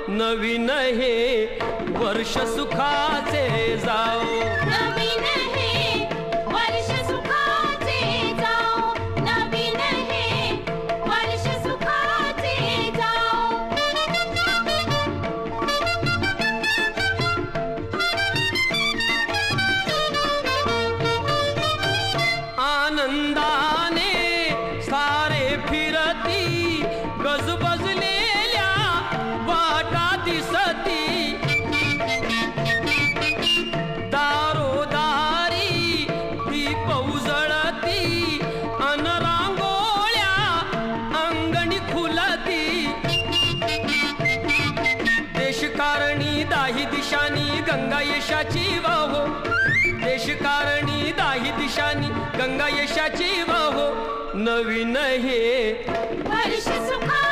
नवीन हे वर्ष सुखाचे जाओ, नवीन हे वर्ष सुखाचे जाओ, नवीन हे वर्ष सुखाचे जाओ. आनंदाने सारे फिरती, गजबजलेल्या वाटा दिसती, दारोदारी दीप उजळती, अन रांगोळ्या अंगणी खुलती. देशकारणी दाही दिशानी गंगा यशाची वाहो, देशकारणी दाही दिशानी गंगा यशाची वाहो. नवीन हे वर्ष सुखा